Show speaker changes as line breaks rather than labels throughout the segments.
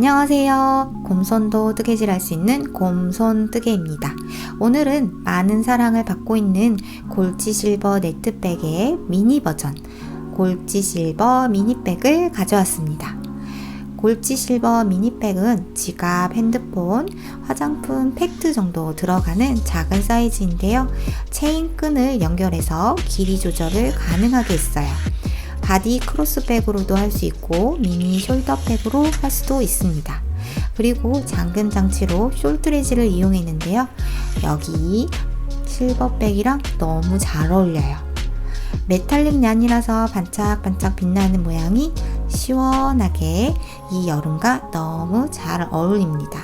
안녕하세요. 곰손도 뜨개질 할 수 있는 곰손 뜨개입니다. 오늘은 많은 사랑을 받고 있는 골지 실버 네트백의 미니 버전 골지 실버 미니백을 가져왔습니다. 골지 실버 미니백은 지갑, 핸드폰, 화장품, 팩트 정도 들어가는 작은 사이즈인데요. 체인끈을 연결해서 길이 조절을 가능하게 했어요. 바디 크로스백으로도 할 수 있고 미니 숄더백으로 할 수도 있습니다. 그리고 잠금 장치로 숄트레지를 이용했는데요. 여기 실버백이랑 너무 잘 어울려요. 메탈릭 얀이라서 반짝반짝 빛나는 모양이 시원하게 이 여름과 너무 잘 어울립니다.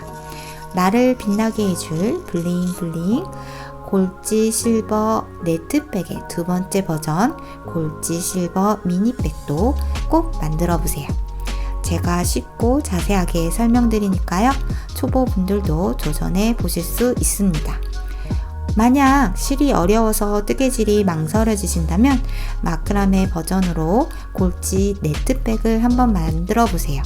나를 빛나게 해줄 블링블링 골지 실버 네트백의 두 번째 버전 골지 실버 미니백도 꼭 만들어 보세요. 제가 쉽고 자세하게 설명드리니까요. 초보분들도 도전해 보실 수 있습니다. 만약 실이 어려워서 뜨개질이 망설여지신다면 마크라메 버전으로 골지 네트백을 한번 만들어 보세요.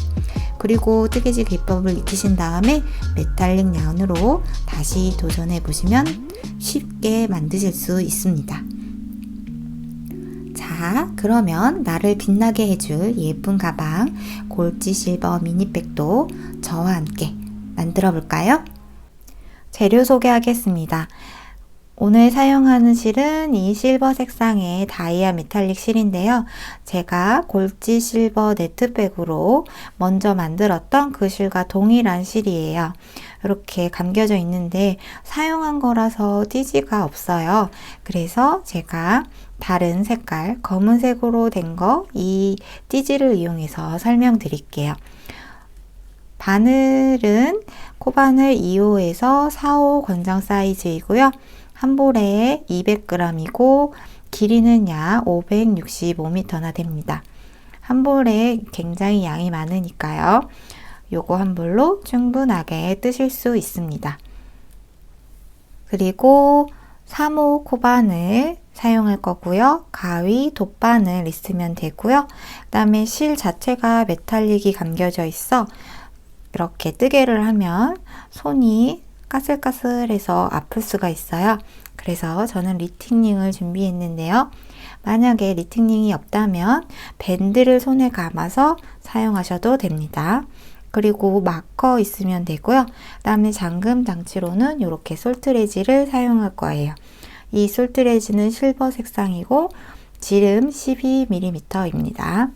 그리고 뜨개질 기법을 익히신 다음에 메탈릭 양으로 다시 도전해 보시면 쉽게 만드실 수 있습니다. 자, 그러면 나를 빛나게 해줄 예쁜 가방 골지 실버 미니백도 저와 함께 만들어 볼까요? 재료 소개하겠습니다. 오늘 사용하는 실은 이 실버 색상의 다이아 메탈릭 실인데요. 제가 골지 실버 네트백으로 먼저 만들었던 그 실과 동일한 실이에요. 이렇게 감겨져 있는데 사용한 거라서 띠지가 없어요. 그래서 제가 다른 색깔 검은색으로 된 거 이 띠지를 이용해서 설명드릴게요. 바늘은 코바늘 2호에서 4호 권장 사이즈이고요. 한 볼에 200g이고 길이는 약 565m나 됩니다. 한 볼에 굉장히 양이 많으니까요. 요거 한 볼로 충분하게 뜨실 수 있습니다. 그리고 3호 코바늘 사용할 거고요. 가위, 돗바늘 있으면 되고요. 그 다음에 실 자체가 메탈릭이 감겨져 있어 이렇게 뜨개를 하면 손이 까슬까슬해서 아플 수가 있어요. 그래서 저는 리팅링을 준비했는데요. 만약에 리팅링이 없다면 밴드를 손에 감아서 사용하셔도 됩니다. 그리고 마커 있으면 되고요. 그 다음에 잠금 장치로는 이렇게 솔트레지를 사용할 거예요. 이 솔트레지는 실버 색상이고 지름 12mm입니다.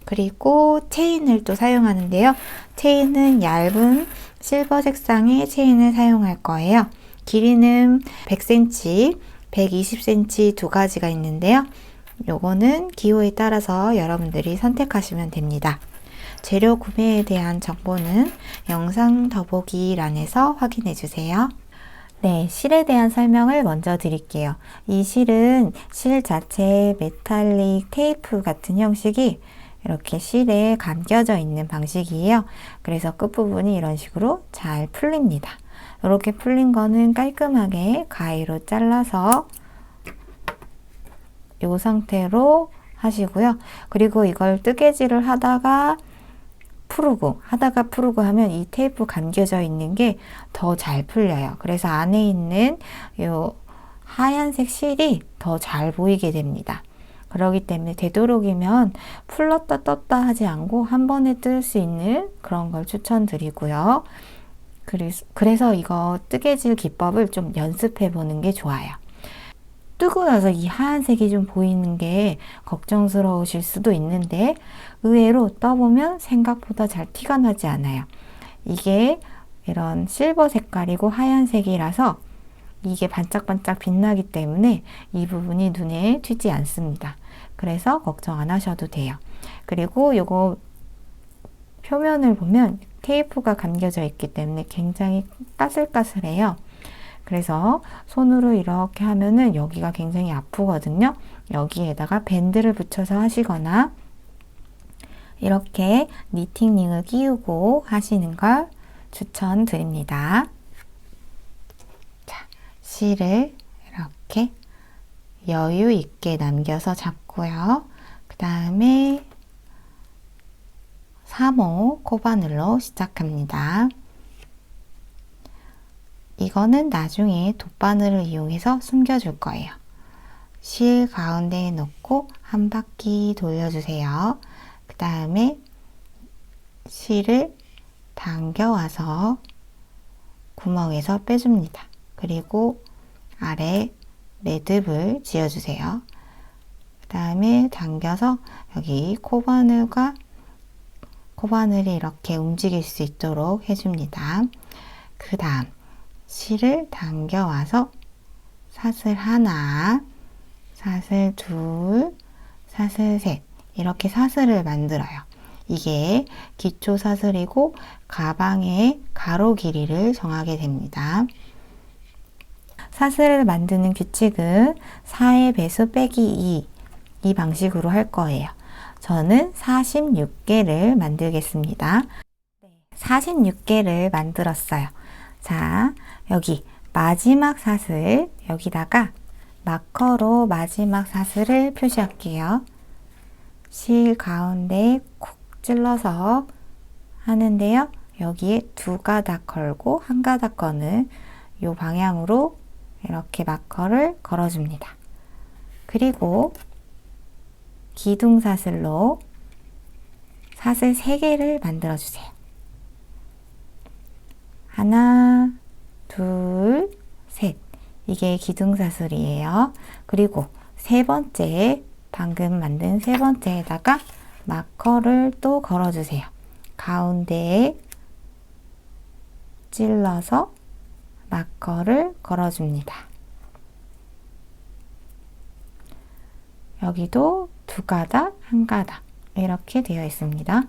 그리고 체인을 또 사용하는데요. 체인은 얇은 실버 색상의 체인을 사용할 거예요. 길이는 100cm, 120cm 두 가지가 있는데요. 요거는 기호에 따라서 여러분들이 선택하시면 됩니다. 재료 구매에 대한 정보는 영상 더보기란에서 확인해 주세요. 네, 실에 대한 설명을 먼저 드릴게요. 이 실은 실 자체에 메탈릭 테이프 같은 형식이 이렇게 실에 감겨져 있는 방식이에요. 그래서 끝부분이 이런 식으로 잘 풀립니다. 이렇게 풀린 거는 깔끔하게 가위로 잘라서 이 상태로 하시고요. 그리고 이걸 뜨개질을 하다가 풀고 하면 이 테이프 감겨져 있는 게 더 잘 풀려요. 그래서 안에 있는 이 하얀색 실이 더 잘 보이게 됩니다. 그렇기 때문에 되도록이면 풀렀다 떴다 하지 않고 한 번에 뜰 수 있는 그런 걸 추천드리고요. 그래서 이거 뜨개질 기법을 좀 연습해 보는 게 좋아요. 뜨고 나서 이 하얀색이 좀 보이는 게 걱정스러우실 수도 있는데 의외로 떠보면 생각보다 잘 티가 나지 않아요. 이게 이런 실버 색깔이고 하얀색이라서 이게 반짝반짝 빛나기 때문에 이 부분이 눈에 튀지 않습니다. 그래서 걱정 안 하셔도 돼요. 그리고 요거 표면을 보면 테이프가 감겨져 있기 때문에 굉장히 까슬까슬해요. 그래서 손으로 이렇게 하면은 여기가 굉장히 아프거든요. 여기에다가 밴드를 붙여서 하시거나 이렇게 니팅링을 끼우고 하시는 걸 추천드립니다. 자, 실을 이렇게 여유 있게 남겨서 잡고요. 그 다음에 3호 코바늘로 시작합니다. 이거는 나중에 돗바늘을 이용해서 숨겨줄 거예요. 실 가운데에 넣고 한 바퀴 돌려주세요. 그 다음에 실을 당겨와서 구멍에서 빼줍니다. 그리고 아래 매듭을 지어주세요. 그 다음에 당겨서 여기 코바늘이 이렇게 움직일 수 있도록 해줍니다. 그 다음 실을 당겨와서 사슬 하나, 사슬 둘, 사슬 셋 이렇게 사슬을 만들어요. 이게 기초 사슬이고 가방의 가로 길이를 정하게 됩니다. 사슬을 만드는 규칙은 4의 배수 빼기 2이 방식으로 할 거예요. 저는 46개를 만들겠습니다. 46개를 만들었어요. 자, 여기 마지막 사슬, 여기다가 마커로 마지막 사슬을 표시할게요. 실 가운데에 콕 찔러서 하는데요. 여기에 두 가닥 걸고 한 가닥 거는 이 방향으로 이렇게 마커를 걸어줍니다. 그리고 기둥사슬로 사슬 3개를 만들어 주세요. 하나, 둘, 셋. 이게 기둥사슬이에요. 그리고 세 번째, 방금 만든 세 번째에다가 마커를 또 걸어주세요. 가운데에 찔러서 마커를 걸어줍니다. 여기도 두 가닥, 한 가닥 이렇게 되어 있습니다.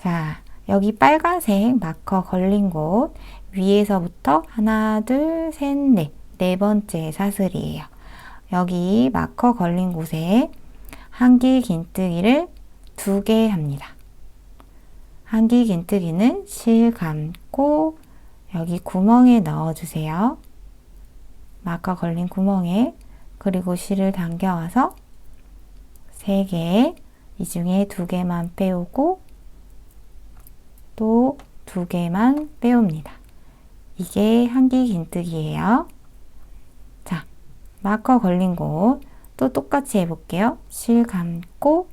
자, 여기 빨간색 마커 걸린 곳 위에서부터 하나, 둘, 셋, 넷, 네 번째 사슬이에요. 여기 마커 걸린 곳에 한길 긴뜨기를 2개 합니다. 한길 긴뜨기는 실 감고 여기 구멍에 넣어주세요. 마커 걸린 구멍에, 그리고 실을 당겨와서 3개, 이 중에 2개만 빼오고 또 2개만 빼옵니다. 이게 한길 긴뜨기예요. 자, 마커 걸린 곳 또 똑같이 해볼게요. 실 감고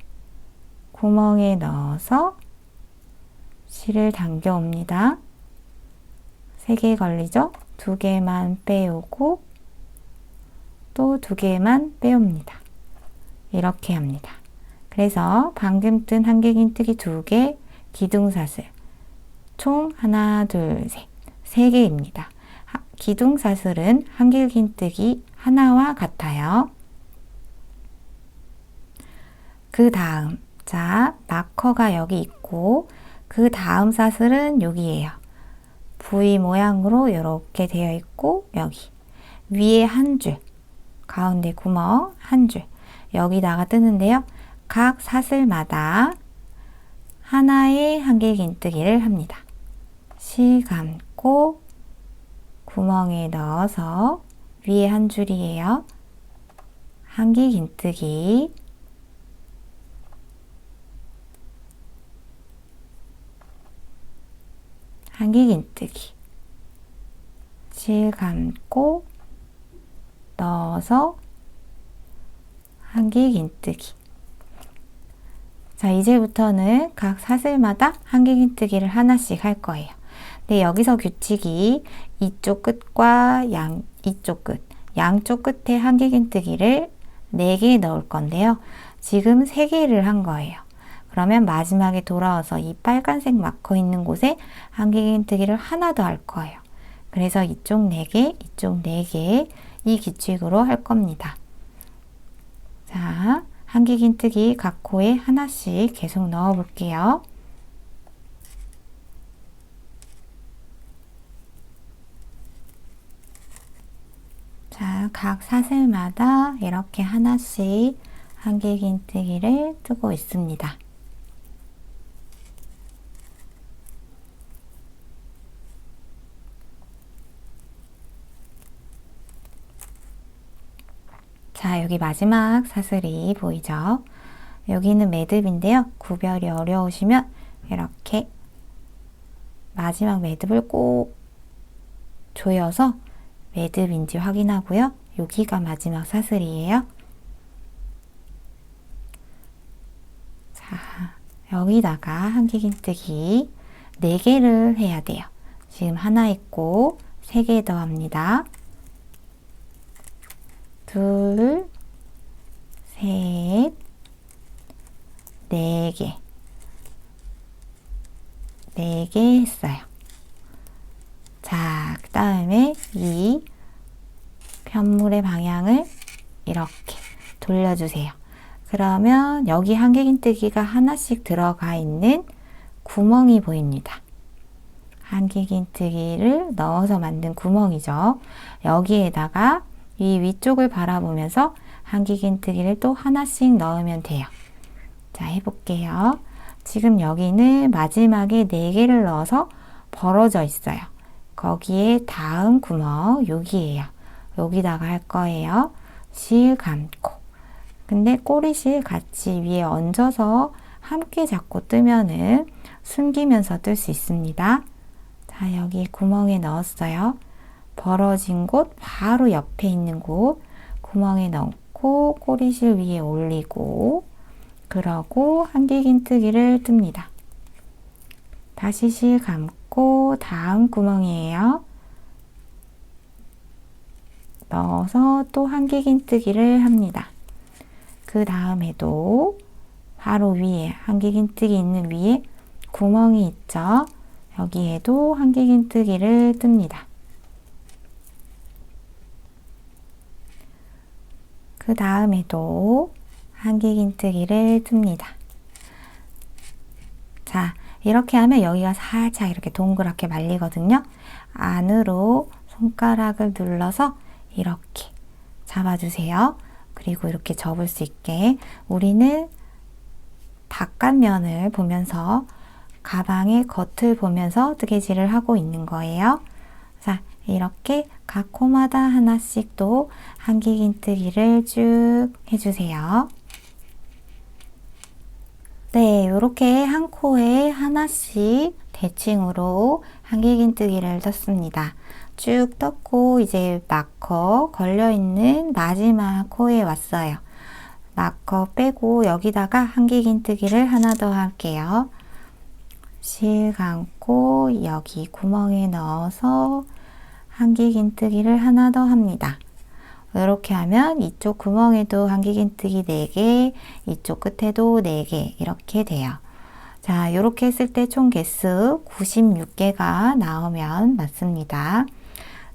구멍에 넣어서 실을 당겨 옵니다. 3개 걸리죠? 2개만 빼오고 또 2개만 빼옵니다. 이렇게 합니다. 그래서 방금 뜬 한길긴뜨기 2개, 기둥사슬 총 하나, 둘, 셋, 3개입니다. 기둥사슬은 한길긴뜨기 하나와 같아요. 그 다음, 자, 마커가 여기 있고 그 다음 사슬은 여기에요. V 모양으로 이렇게 되어 있고 여기 위에 한 줄, 가운데 구멍 한 줄, 여기다가 뜨는데요. 각 사슬마다 하나의 한길긴뜨기를 합니다. 실 감고 구멍에 넣어서 위에 한 줄이에요. 한길긴뜨기, 한길긴뜨기, 실 감고 넣어서 한길긴뜨기. 자, 이제부터는 각 사슬마다 한길긴뜨기를 하나씩 할 거예요. 근데 여기서 규칙이 이쪽 끝과 이쪽 끝, 양쪽 끝에 한길긴뜨기를 4개 넣을 건데요. 지금 3개를 한 거예요. 그러면 마지막에 돌아와서 이 빨간색 마커 있는 곳에 한길긴뜨기를 하나 더 할 거예요. 그래서 이쪽 4개, 이쪽 4개, 이 규칙으로 할 겁니다. 자, 한길긴뜨기 각 코에 하나씩 계속 넣어 볼게요. 자, 각 사슬마다 이렇게 하나씩 한길긴뜨기를 뜨고 있습니다. 자, 여기 마지막 사슬이 보이죠? 여기는 매듭인데요. 구별이 어려우시면 이렇게 마지막 매듭을 꼭 조여서 매듭인지 확인하고요. 여기가 마지막 사슬이에요. 자, 여기다가 한길긴뜨기 4개를 해야 돼요. 지금 하나 있고 3개 더 합니다. 둘, 셋, 4개. 4개 했어요. 자, 그 다음에 이 편물의 방향을 이렇게 돌려주세요. 그러면 여기 한길긴뜨기가 하나씩 들어가 있는 구멍이 보입니다. 한길긴뜨기를 넣어서 만든 구멍이죠. 여기에다가 이 위쪽을 바라보면서 한길긴뜨기를 또 하나씩 넣으면 돼요. 자, 해볼게요. 지금 여기는 마지막에 4개를 넣어서 벌어져 있어요. 거기에 다음 구멍 여기에요. 여기다가 할 거예요. 실 감고. 근데 꼬리실 같이 위에 얹어서 함께 잡고 뜨면은 숨기면서 뜰 수 있습니다. 자, 여기 구멍에 넣었어요. 벌어진 곳 바로 옆에 있는 곳 구멍에 넣고 꼬리실 위에 올리고 그러고 한길긴뜨기를 뜹니다. 다시 실 감고 다음 구멍이에요. 넣어서 또 한길긴뜨기를 합니다. 그 다음에도 바로 위에 한길긴뜨기 있는 위에 구멍이 있죠. 여기에도 한길긴뜨기를 뜹니다. 그 다음에도 한길긴뜨기를 뜹니다. 자, 이렇게 하면 여기가 살짝 이렇게 동그랗게 말리거든요. 안으로 손가락을 눌러서 이렇게 잡아주세요. 그리고 이렇게 접을 수 있게 우리는 바깥면을 보면서 가방의 겉을 보면서 뜨개질을 하고 있는 거예요. 자, 이렇게 각 코마다 하나씩 또 한길긴뜨기를 쭉 해주세요. 네, 이렇게 한 코에 하나씩 대칭으로 한길긴뜨기를 떴습니다. 쭉 떴고 이제 마커 걸려있는 마지막 코에 왔어요. 마커 빼고 여기다가 한길긴뜨기를 하나 더 할게요. 실 감고 여기 구멍에 넣어서 한길긴뜨기를 하나 더 합니다. 이렇게 하면 이쪽 구멍에도 한길긴뜨기 4개, 이쪽 끝에도 4개 이렇게 돼요. 자, 이렇게 했을 때 총 개수 96개가 나오면 맞습니다.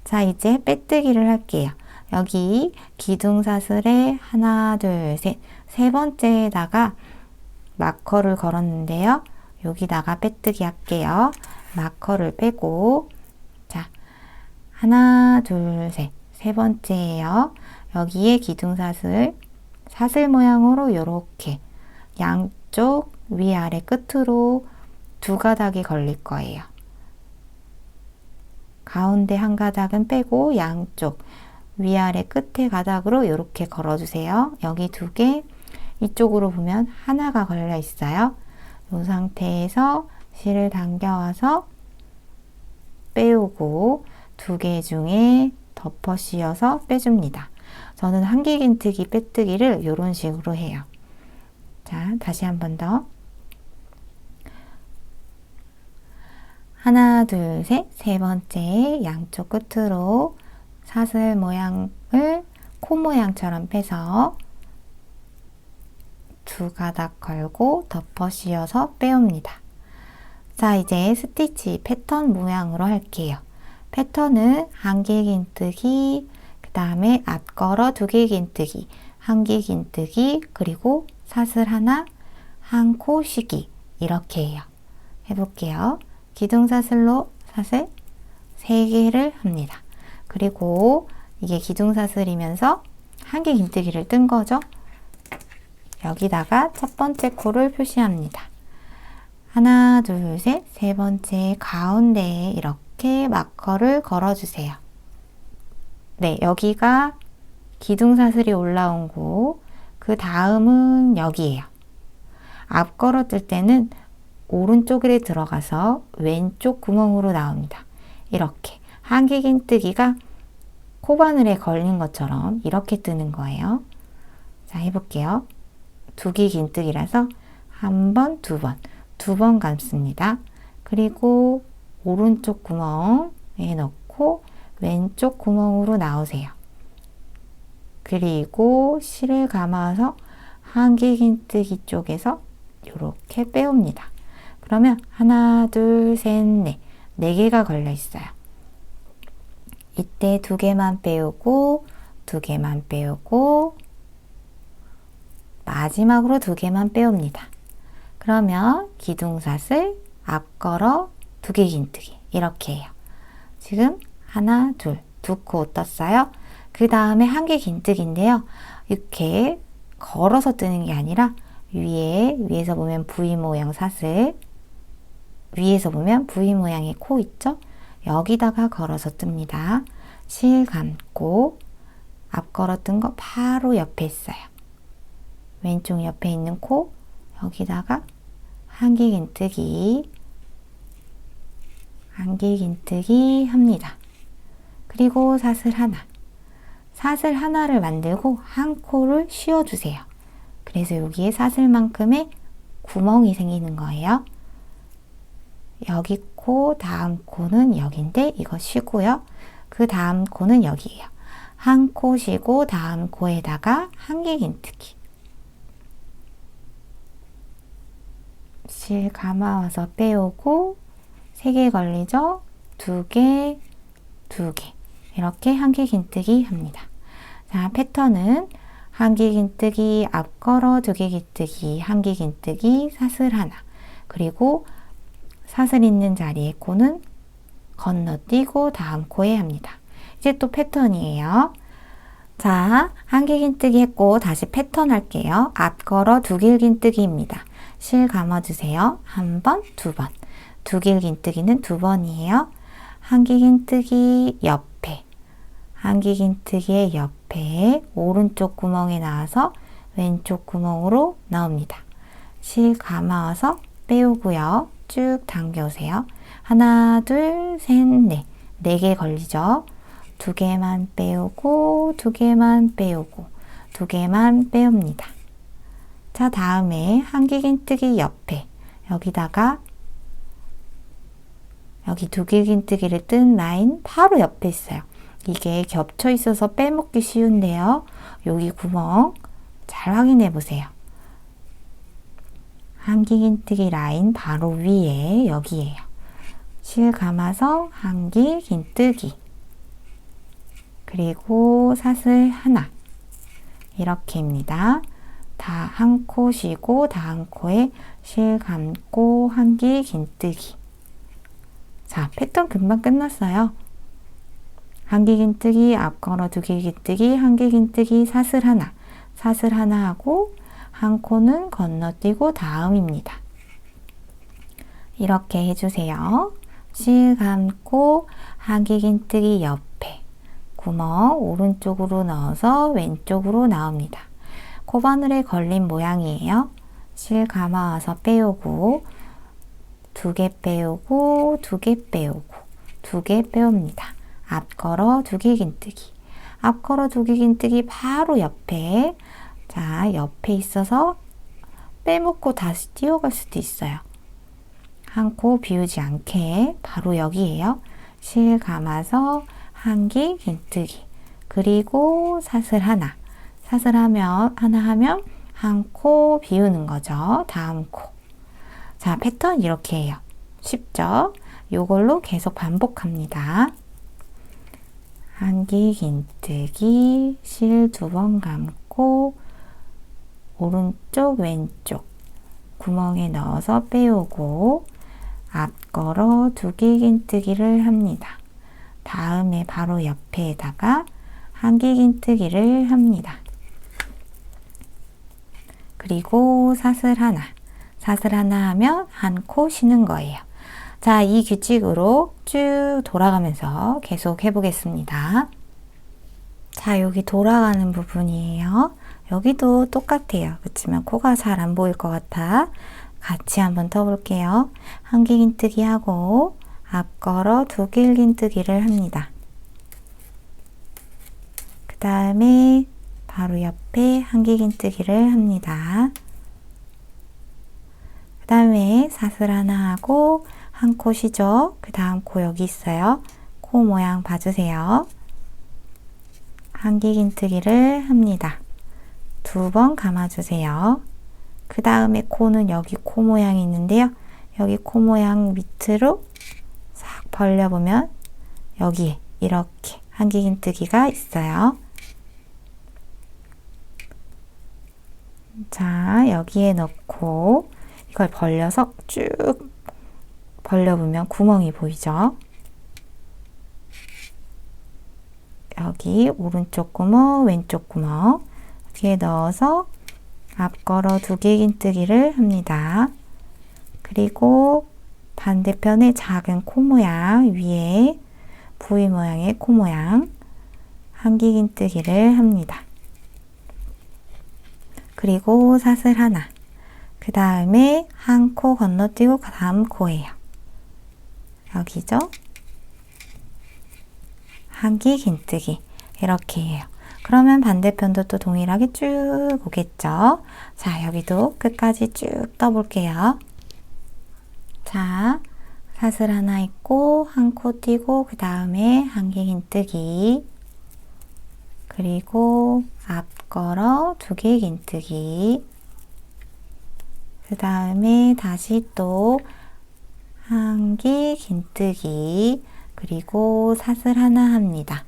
자, 이제 빼뜨기를 할게요. 여기 기둥사슬에 하나, 둘, 셋, 3번째에다가 마커를 걸었는데요. 여기다가 빼뜨기 할게요. 마커를 빼고 자, 하나, 둘, 셋, 3번째예요. 여기에 기둥사슬, 사슬 모양으로 이렇게 양쪽 위아래 끝으로 2가닥이 걸릴 거예요. 가운데 한 가닥은 빼고 양쪽 위아래 끝에 가닥으로 이렇게 걸어주세요. 여기 2개, 이쪽으로 보면 하나가 걸려 있어요. 이 상태에서 실을 당겨와서 빼오고 2개 중에 덮어 씌워서 빼줍니다. 저는 한길긴뜨기 빼뜨기를 이런 식으로 해요. 자, 다시 한 번 더. 하나, 둘, 셋, 3번째 양쪽 끝으로 사슬 모양을 코 모양처럼 빼서 2가닥 걸고 덮어 씌워서 빼옵니다. 자, 이제 스티치 패턴 모양으로 할게요. 패턴은 한길긴뜨기, 그 다음에 앞걸어 2개 긴뜨기, 한길긴뜨기, 그리고 사슬 하나, 한 코 쉬기 이렇게 해요. 해볼게요. 기둥사슬로 사슬 3개를 합니다. 그리고 이게 기둥사슬이면서 한길긴뜨기를 뜬 거죠. 여기다가 첫 번째 코를 표시합니다. 하나, 둘, 셋, 3번째 가운데에 이렇게 마커를 걸어주세요. 네, 여기가 기둥사슬이 올라온 곳, 그 다음은 여기예요. 앞걸어 뜰 때는 오른쪽에 들어가서 왼쪽 구멍으로 나옵니다. 이렇게 한길긴뜨기가 코바늘에 걸린 것처럼 이렇게 뜨는 거예요. 자, 해볼게요. 두길긴뜨기라서 한 번, 두 번 감습니다. 그리고 오른쪽 구멍에 넣고 왼쪽 구멍으로 나오세요. 그리고 실을 감아서 한길긴뜨기 쪽에서 이렇게 빼옵니다. 그러면 하나, 둘, 셋, 넷, 4개가 걸려 있어요. 이때 2개만 빼오고 2개만 빼오고 마지막으로 2개만 빼옵니다. 그러면 기둥사슬, 앞걸어, 두길긴뜨기 이렇게 해요. 지금 하나, 둘, 2코 떴어요. 그 다음에 한길긴뜨기인데요. 이렇게 걸어서 뜨는 게 아니라 위에서 보면 V 모양 사슬, 위에서 보면 V 모양의 코 있죠? 여기다가 걸어서 뜹니다. 실 감고 앞걸어 뜬 거 바로 옆에 있어요. 왼쪽 옆에 있는 코 여기다가 한길긴뜨기 합니다. 그리고 사슬 하나를 만들고 한 코를 씌워주세요. 그래서 여기에 사슬만큼의 구멍이 생기는 거예요. 여기 코, 다음 코는 여기인데 이거 쉬고요. 그 다음 코는 여기예요. 한 코 쉬고 다음 코에다가 한길긴뜨기. 실 감아와서 빼오고 3개 걸리죠? 2개, 2개. 이렇게 한길긴뜨기 합니다. 자, 패턴은 한길긴뜨기, 앞걸어, 두길긴뜨기, 한길긴뜨기, 사슬 하나. 그리고 사슬 있는 자리에 코는 건너뛰고 다음 코에 합니다. 이제 또 패턴이에요. 자, 한길긴뜨기 했고 다시 패턴 할게요. 앞걸어 두길긴뜨기입니다. 실 감아주세요. 한 번, 2번. 두길긴뜨기는 2번이에요. 한길긴뜨기 옆에, 한길긴뜨기의 옆에 오른쪽 구멍에 나와서 왼쪽 구멍으로 나옵니다. 실 감아서 빼오고요. 쭉 당겨오세요. 하나, 둘, 셋, 넷. 4개 걸리죠? 2개만 빼오고 2개만 빼오고 2개만 빼옵니다. 자, 다음에 한길긴뜨기 옆에 여기다가 여기 두길긴뜨기를 뜬 라인 바로 옆에 있어요. 이게 겹쳐 있어서 빼먹기 쉬운데요. 여기 구멍 잘 확인해 보세요. 한길긴뜨기 라인 바로 위에 여기에요. 실 감아서 한길긴뜨기 그리고 사슬 하나 이렇게입니다. 다 한 코 쉬고 다음 코에 실 감고 한길긴뜨기. 자, 패턴 금방 끝났어요. 한길긴뜨기, 앞걸어 두길긴뜨기, 한길긴뜨기, 사슬 하나 하고 한 코는 건너뛰고 다음입니다. 이렇게 해주세요. 실 감고 한길긴뜨기 옆에 구멍 오른쪽으로 넣어서 왼쪽으로 나옵니다. 코바늘에 걸린 모양이에요. 실 감아와서 빼오고 2개 빼오고 2개 빼오고 2개 빼옵니다. 앞걸어 두길긴뜨기. 앞걸어 두길긴뜨기 바로 옆에, 자, 옆에 있어서 빼먹고 다시 뛰어갈 수도 있어요. 한 코 비우지 않게 바로 여기에요. 실 감아서 한길긴뜨기. 그리고 사슬 하나. 사슬 하나 하면 한 코 비우는 거죠. 다음 코. 자, 패턴 이렇게 해요. 쉽죠? 요걸로 계속 반복합니다. 한길긴뜨기, 실 2번 감고 오른쪽 왼쪽 구멍에 넣어서 빼오고 앞걸어 두길긴뜨기를 합니다. 다음에 바로 옆에다가 한길긴뜨기를 합니다. 그리고 사슬 하나 하면 한 코 쉬는 거예요. 자, 이 규칙으로 쭉 돌아가면서 계속 해보겠습니다. 자, 여기 돌아가는 부분이에요. 여기도 똑같아요. 그렇지만 코가 잘 안 보일 것 같아. 같이 한번 떠볼게요. 한길긴뜨기 하고 앞걸어 두 길긴뜨기를 합니다. 그 다음에 바로 옆에 한길긴뜨기를 합니다. 그 다음에 사슬 하나 하고 한 코 쉬죠. 그 다음 코 여기 있어요. 코 모양 봐주세요. 한길긴뜨기를 합니다. 두 번 감아주세요. 그 다음에 코는 여기 코 모양이 있는데요. 여기 코 모양 밑으로 싹 벌려보면 여기에 이렇게 한길긴뜨기가 있어요. 자, 여기에 넣고 이걸 벌려서 쭉 벌려보면 구멍이 보이죠? 여기 오른쪽 구멍, 왼쪽 구멍 여기에 넣어서 앞걸어 두 길긴뜨기를 합니다. 그리고 반대편에 작은 코 모양 위에 V 모양의 코 모양 한길긴뜨기를 합니다. 그리고 사슬 하나, 그 다음에 한 코 건너뛰고 그 다음 코예요. 여기죠? 한길긴뜨기 이렇게 해요. 그러면 반대편도 또 동일하게 쭉 오겠죠? 자, 여기도 끝까지 쭉 떠볼게요. 자, 사슬 하나 있고 한 코 띄고 그 다음에 한길긴뜨기 그리고 앞걸어 두 길긴뜨기 그 다음에 다시 또 한길긴뜨기 그리고 사슬 하나 합니다.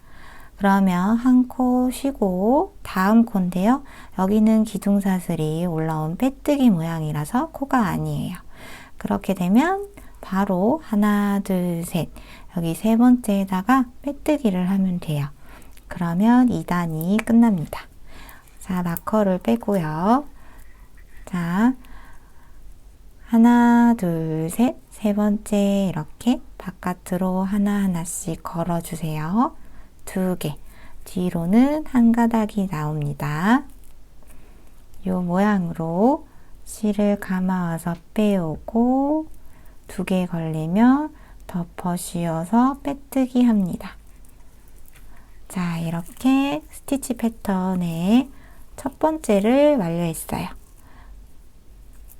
그러면 한 코 쉬고 다음 코인데요. 여기는 기둥사슬이 올라온 빼뜨기 모양이라서 코가 아니에요. 그렇게 되면 바로 하나, 둘, 셋 여기 세 번째에다가 빼뜨기를 하면 돼요. 그러면 2단이 끝납니다. 자, 마커를 빼고요. 자, 하나, 둘, 셋, 세 번째 이렇게 바깥으로 하나하나씩 걸어주세요. 두 개, 뒤로는 한 가닥이 나옵니다. 이 모양으로 실을 감아와서 빼오고 두 개 걸리면 덮어 씌워서 빼뜨기 합니다. 자, 이렇게 스티치 패턴의 첫 번째를 완료했어요.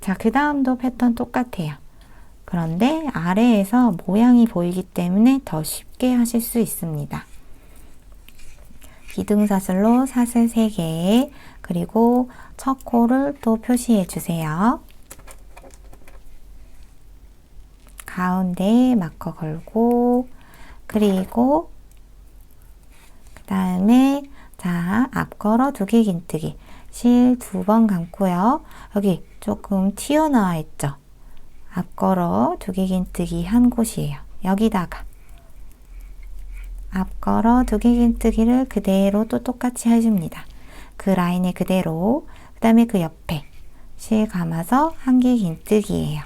자, 그 다음도 패턴 똑같아요. 그런데 아래에서 모양이 보이기 때문에 더 쉽게 하실 수 있습니다. 기둥사슬로 사슬 3개 그리고 첫 코를 또 표시해 주세요. 가운데에 마커 걸고 그리고 그 다음에 자, 앞걸어 두 길긴뜨기 실 2번 감고요. 여기 조금 튀어나와 있죠? 앞걸어 두 길긴뜨기 한 곳이에요. 여기다가 앞걸어 두 길긴뜨기를 그대로 또 똑같이 해줍니다. 그 라인에 그대로 그 다음에 그 옆에 실 감아서 한길긴뜨기예요.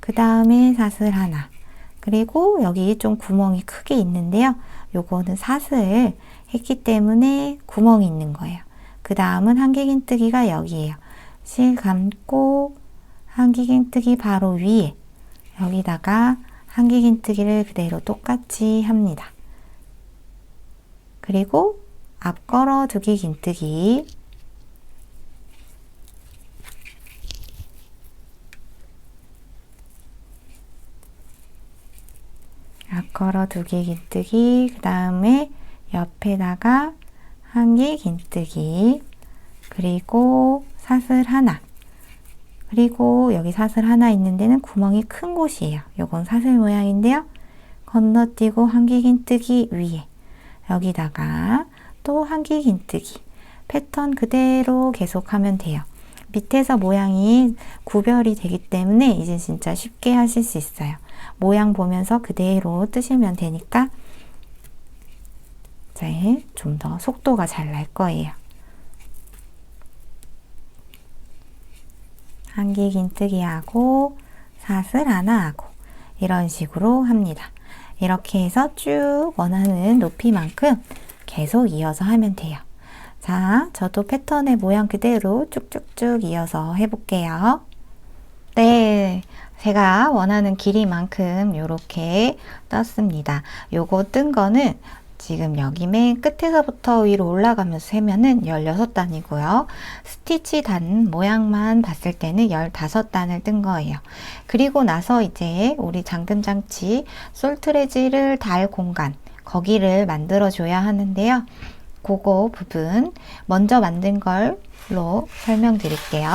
그 다음에 사슬 하나 그리고 여기 좀 구멍이 크게 있는데요. 요거는 사슬 했기 때문에 구멍이 있는 거예요. 그 다음은 한길긴뜨기가 여기에요. 실 감고 한길긴뜨기 바로 위에 여기다가 한길긴뜨기를 그대로 똑같이 합니다. 그리고 앞걸어 두 길긴뜨기 앞걸어 두 길긴뜨기 그 다음에 옆에다가 한길긴뜨기 그리고 사슬 하나 그리고 여기 사슬 하나 있는 데는 구멍이 큰 곳이에요. 요건 사슬 모양인데요. 건너뛰고 한길긴뜨기 위에 여기다가 또 한길긴뜨기 패턴 그대로 계속하면 돼요. 밑에서 모양이 구별이 되기 때문에 이제 진짜 쉽게 하실 수 있어요. 모양 보면서 그대로 뜨시면 되니까 이제 좀 더 속도가 잘 날 거예요. 한길긴뜨기 하고 사슬 하나 하고 이런 식으로 합니다. 이렇게 해서 쭉 원하는 높이만큼 계속 이어서 하면 돼요. 자, 저도 패턴의 모양 그대로 쭉쭉쭉 이어서 해볼게요. 네, 제가 원하는 길이만큼 이렇게 떴습니다. 요거 뜬 거는 지금 여기 맨 끝에서부터 위로 올라가면서 세면은 16단이고요. 스티치 단 모양만 봤을 때는 15단을 뜬 거예요. 그리고 나서 이제 우리 잠금장치 솔트레지를 달 공간, 거기를 만들어 줘야 하는데요. 그거 부분 먼저 만든 걸로 설명드릴게요.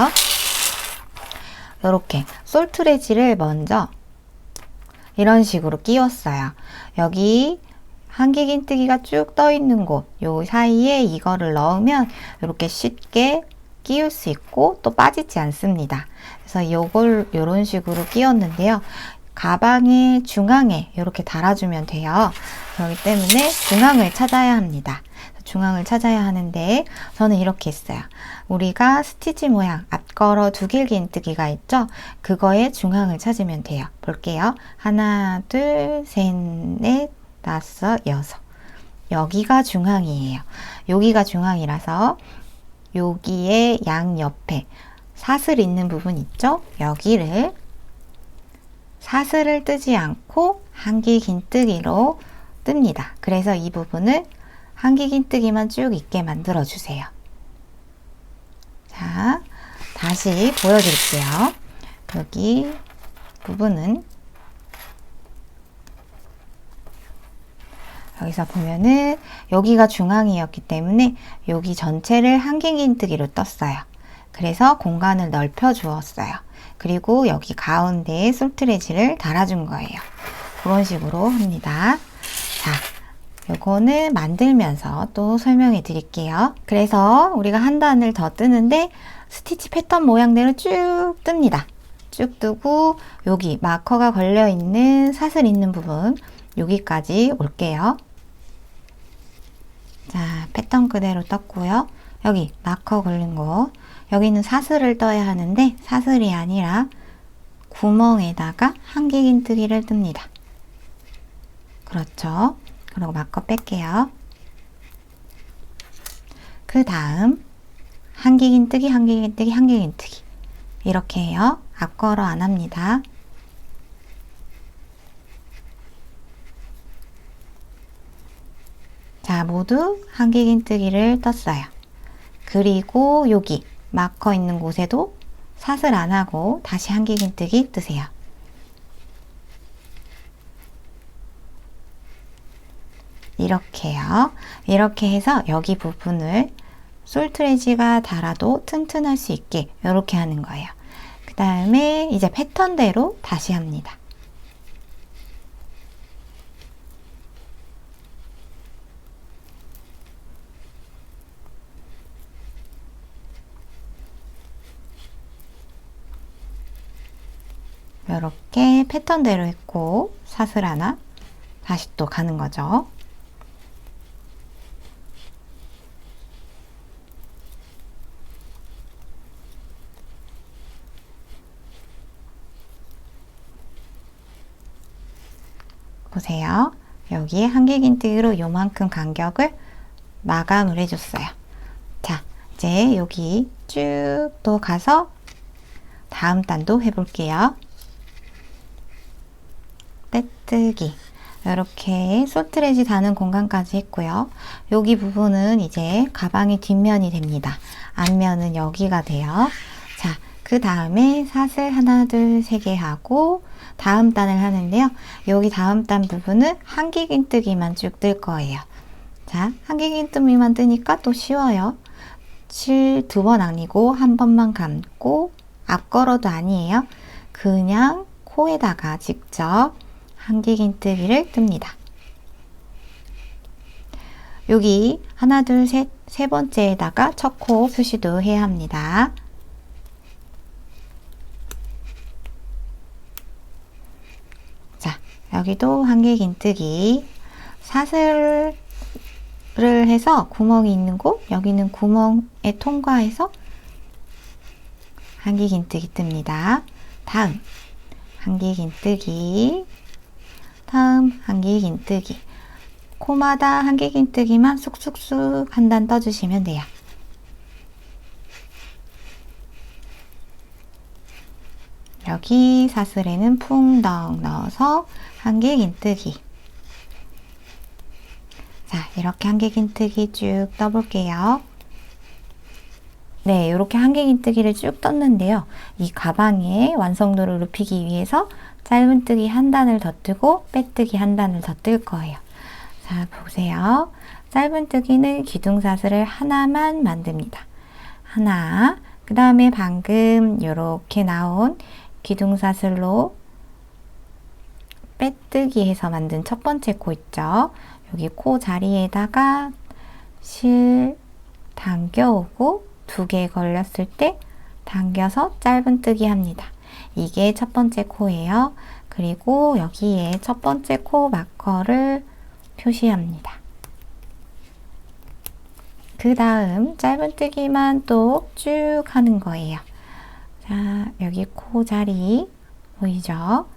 이렇게 솔트레지를 먼저 이런 식으로 끼웠어요. 여기 한길긴뜨기가 쭉 떠 있는 곳, 요 사이에 이거를 넣으면 이렇게 쉽게 끼울 수 있고 또 빠지지 않습니다. 그래서 요걸 이런 식으로 끼웠는데요. 가방의 중앙에 이렇게 달아주면 돼요. 그렇기 때문에 중앙을 찾아야 합니다. 중앙을 찾아야 하는데 저는 이렇게 했어요. 우리가 스티치 모양 앞걸어 두길긴뜨기가 있죠? 그거의 중앙을 찾으면 돼요. 볼게요. 하나, 둘, 셋, 넷, 다섯, 여섯. 여기가 중앙이에요. 여기가 중앙이라서 여기에 양옆에 사슬 있는 부분 있죠? 여기를 사슬을 뜨지 않고 한길긴뜨기로 뜹니다. 그래서 이 부분을 한길긴뜨기만 쭉 있게 만들어 주세요. 자, 다시 보여드릴게요. 여기 부분은 여기서 보면은 여기가 중앙이었기 때문에 여기 전체를 한길긴뜨기로 떴어요. 그래서 공간을 넓혀 주었어요. 그리고 여기 가운데에 솔트레지를 달아준 거예요. 그런 식으로 합니다. 자, 요거는 만들면서 또 설명해 드릴게요. 그래서 우리가 한 단을 더 뜨는데 스티치 패턴 모양대로 쭉 뜹니다. 쭉 뜨고 여기 마커가 걸려 있는 사슬 있는 부분 여기까지 올게요. 자, 패턴 그대로 떴고요. 여기 마커 걸린 거 여기는 사슬을 떠야 하는데 사슬이 아니라 구멍에다가 한길긴뜨기를 뜹니다. 그렇죠. 그리고 마커 뺄게요. 그 다음 한길긴뜨기, 한길긴뜨기, 한길긴뜨기 이렇게 해요. 앞걸어 안 합니다. 자, 모두 한길긴뜨기를 떴어요. 그리고 여기 마커 있는 곳에도 사슬 안 하고 다시 한길긴뜨기 뜨세요. 이렇게요. 이렇게 해서 여기 부분을 솔트레지가 달아도 튼튼할 수 있게 이렇게 하는 거예요. 그 다음에 이제 패턴대로 다시 합니다. 이렇게 패턴대로 했고 사슬 하나 다시 또 가는 거죠. 보세요. 여기에 한길긴뜨기로 요만큼 간격을 마감을 해줬어요. 자, 이제 여기 쭉 또 가서 다음 단도 해볼게요. 빼뜨기 이렇게 솔트레지 다는 공간까지 했고요. 여기 부분은 이제 가방의 뒷면이 됩니다. 앞면은 여기가 돼요. 자, 그 다음에 사슬 하나, 둘, 세 개 하고 다음 단을 하는데요. 여기 다음 단 부분은 한길긴뜨기만 쭉 뜰 거예요. 자, 한길긴뜨기만 뜨니까 또 쉬워요. 실 두 번 아니고 한 번만 감고 앞걸어도 아니에요. 그냥 코에다가 직접 한길긴뜨기를 뜹니다. 여기 하나, 둘, 셋, 세 번째에다가 첫 코 표시도 해야 합니다. 자, 여기도 한길긴뜨기 사슬을 해서 구멍이 있는 곳, 여기는 구멍에 통과해서 한길긴뜨기 뜹니다. 다음 한길긴뜨기, 다음 한길긴뜨기, 코마다 한길긴뜨기만 쑥쑥쑥 한 단 떠주시면 돼요. 여기 사슬에는 풍덩 넣어서 한길긴뜨기. 자, 이렇게 한길긴뜨기 쭉 떠볼게요. 네, 이렇게 한길긴뜨기를 쭉 떴는데요. 이 가방의 완성도를 높이기 위해서 짧은뜨기 한 단을 더 뜨고 빼뜨기 한 단을 더 뜰 거예요. 자, 보세요. 짧은뜨기는 기둥사슬을 하나만 만듭니다. 하나, 그 다음에 방금 이렇게 나온 기둥사슬로 빼뜨기 해서 만든 첫 번째 코 있죠? 여기 코 자리에다가 실 당겨오고 2개 걸렸을 때 당겨서 짧은뜨기 합니다. 이게 첫 번째 코예요. 그리고 여기에 첫 번째 코 마커를 표시합니다. 그 다음 짧은뜨기만 또 쭉 하는 거예요. 자, 여기 코 자리 보이죠?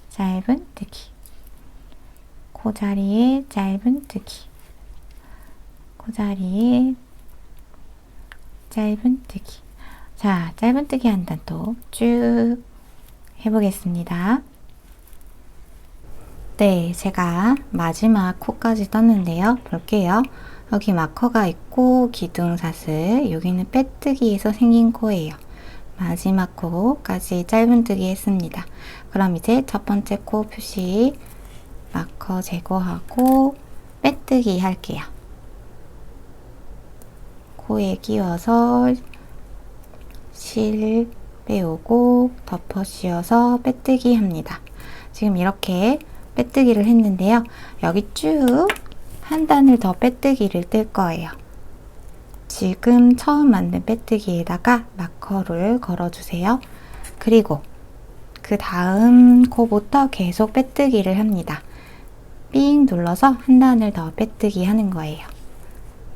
짧은뜨기. 코 자리에 짧은뜨기. 코 자리에 짧은뜨기. 자, 짧은뜨기 한 단 또 쭉 해보겠습니다. 네, 제가 마지막 코까지 떴는데요. 볼게요. 여기 마커가 있고 기둥사슬, 여기는 빼뜨기에서 생긴 코예요. 마지막 코까지 짧은뜨기 했습니다. 그럼 이제 첫 번째 코 표시 마커 제거하고 빼뜨기 할게요. 코에 끼워서 실 빼오고 덮어 씌워서 빼뜨기 합니다. 지금 이렇게 빼뜨기를 했는데요. 여기 쭉 한 단을 더 빼뜨기를 뜰 거예요. 지금 처음 만든 빼뜨기에다가 마커를 걸어주세요. 그리고 그 다음 코부터 계속 빼뜨기를 합니다. 삥 눌러서 한 단을 더 빼뜨기 하는 거예요.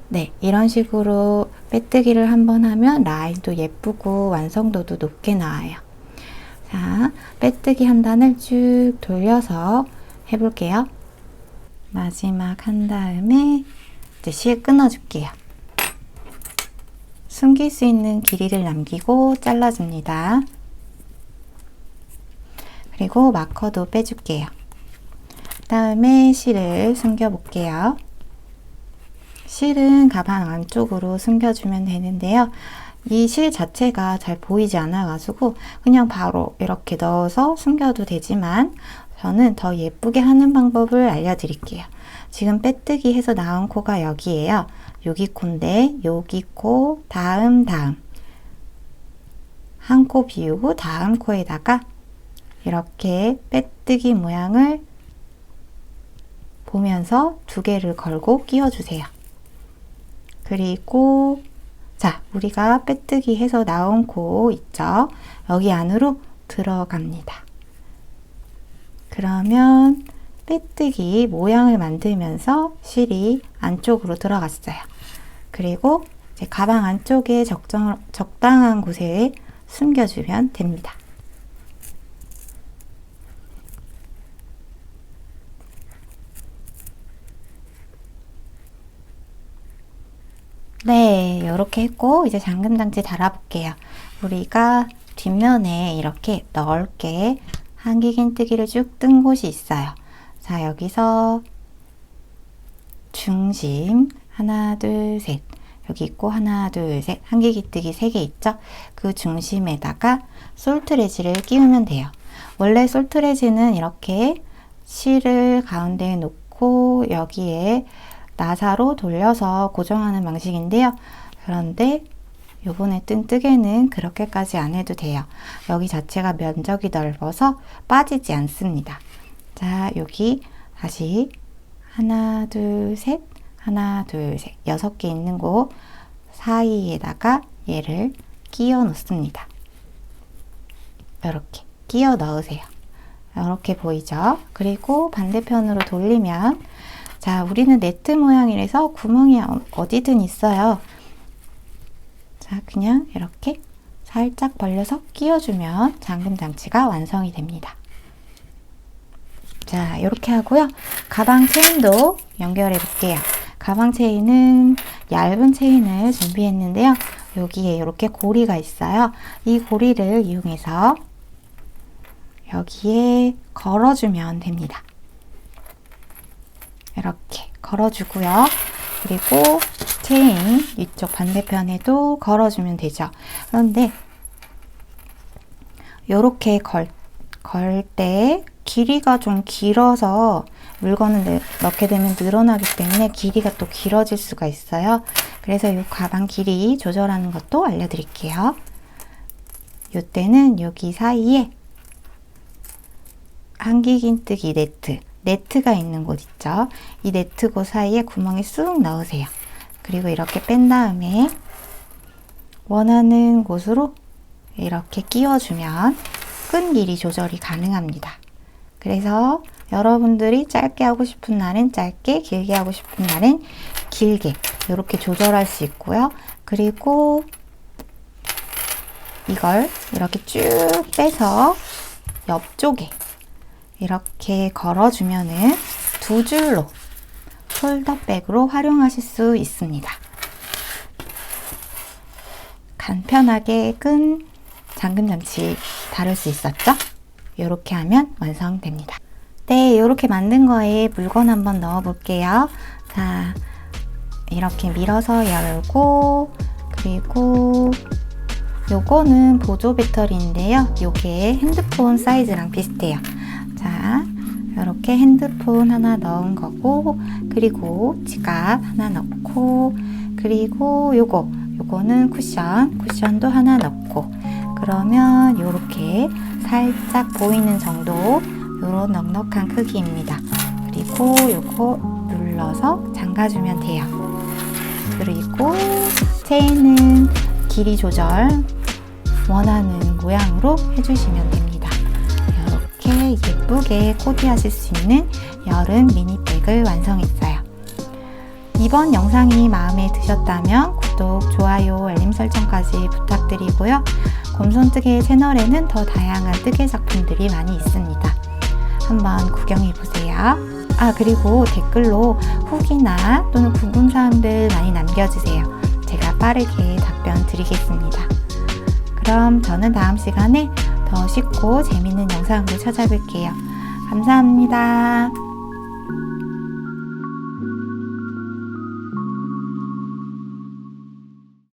네, 이런 식으로 빼뜨기를 한번 하면 라인도 예쁘고 완성도도 높게 나와요. 자, 빼뜨기 한 단을 쭉 돌려서 해볼게요. 마지막 한 다음에 이제 실 끊어줄게요. 숨길 수 있는 길이를 남기고 잘라줍니다. 그리고 마커도 빼줄게요. 다음에 실을 숨겨볼게요. 실은 가방 안쪽으로 숨겨주면 되는데요. 이 실 자체가 잘 보이지 않아가지고 그냥 바로 이렇게 넣어서 숨겨도 되지만 저는 더 예쁘게 하는 방법을 알려드릴게요. 지금 빼뜨기 해서 나온 코가 여기에요. 여기 코인데 여기 코 다음 한 코 비우고 다음 코에다가 이렇게 빼뜨기 모양을 보면서 2개를 걸고 끼워주세요. 그리고 자, 우리가 빼뜨기 해서 나온 코 있죠? 여기 안으로 들어갑니다. 그러면 빼뜨기 모양을 만들면서 실이 안쪽으로 들어갔어요. 그리고 이제 가방 안쪽에 적당한 곳에 숨겨주면 됩니다. 네, 이렇게 했고 이제 잠금장치 달아볼게요. 우리가 뒷면에 이렇게 넓게 한길긴뜨기를 쭉 뜬 곳이 있어요. 자, 여기서 중심 하나, 둘, 셋 여기 있고 하나, 둘, 셋 한길긴뜨기 3개 있죠? 그 중심에다가 솔트레지를 끼우면 돼요. 원래 솔트레지는 이렇게 실을 가운데에 놓고 여기에 나사로 돌려서 고정하는 방식인데요. 그런데 요번에 뜬 뜨개는 그렇게까지 안 해도 돼요. 여기 자체가 면적이 넓어서 빠지지 않습니다. 자, 여기 다시 하나, 둘, 셋 하나, 둘, 셋 6개 있는 곳 사이에다가 얘를 끼워 놓습니다. 이렇게 끼워 넣으세요. 이렇게 보이죠? 그리고 반대편으로 돌리면 자, 우리는 네트 모양이라서 구멍이 어디든 있어요. 자, 그냥 이렇게 살짝 벌려서 끼워주면 잠금 장치가 완성이 됩니다. 자, 이렇게 하고요. 가방 체인도 연결해 볼게요. 가방 체인은 얇은 체인을 준비했는데요. 여기에 이렇게 고리가 있어요. 이 고리를 이용해서 여기에 걸어주면 됩니다. 이렇게 걸어주고요. 그리고 체인 이쪽 반대편에도 걸어주면 되죠. 그런데 이렇게 걸 때 길이가 좀 길어서 물건을 넣게 되면 늘어나기 때문에 길이가 또 길어질 수가 있어요. 그래서 이 가방 길이 조절하는 것도 알려드릴게요. 이때는 여기 사이에 한길긴뜨기 네트가 있는 곳 있죠. 이 네트 곳 사이에 구멍에 쑥 넣으세요. 그리고 이렇게 뺀 다음에 원하는 곳으로 이렇게 끼워주면 끈 길이 조절이 가능합니다. 그래서 여러분들이 짧게 하고 싶은 날은 짧게, 길게 하고 싶은 날은 길게 이렇게 조절할 수 있고요. 그리고 이걸 이렇게 쭉 빼서 옆쪽에 이렇게 걸어주면은 두 줄로 숄더백으로 활용하실 수 있습니다. 간편하게 끈 잠금 장치 다룰 수 있었죠? 이렇게 하면 완성됩니다. 네, 이렇게 만든 거에 물건 한번 넣어 볼게요. 자, 이렇게 밀어서 열고, 그리고 요거는 보조 배터리인데요. 요게 핸드폰 사이즈랑 비슷해요. 자, 이렇게 핸드폰 하나 넣은 거고, 그리고 지갑 하나 넣고, 그리고 요거는 쿠션도 하나 넣고, 그러면 요렇게 살짝 보이는 정도, 요런 넉넉한 크기입니다. 그리고 요거 눌러서 잠가주면 돼요. 그리고 체인은 길이 조절 원하는 모양으로 해주시면 됩니다. 이렇게 예쁘게 코디하실 수 있는 여름 미니백을 완성했어요. 이번 영상이 마음에 드셨다면 구독, 좋아요, 알림 설정까지 부탁드리고요. 곰손뜨개 채널에는 더 다양한 뜨개 작품들이 많이 있습니다. 한번 구경해보세요. 그리고 댓글로 후기나 또는 궁금사항들 많이 남겨주세요. 제가 빠르게 답변 드리겠습니다. 그럼 저는 다음 시간에 더 쉽고 재밌는 영상으로 찾아뵐게요. 감사합니다.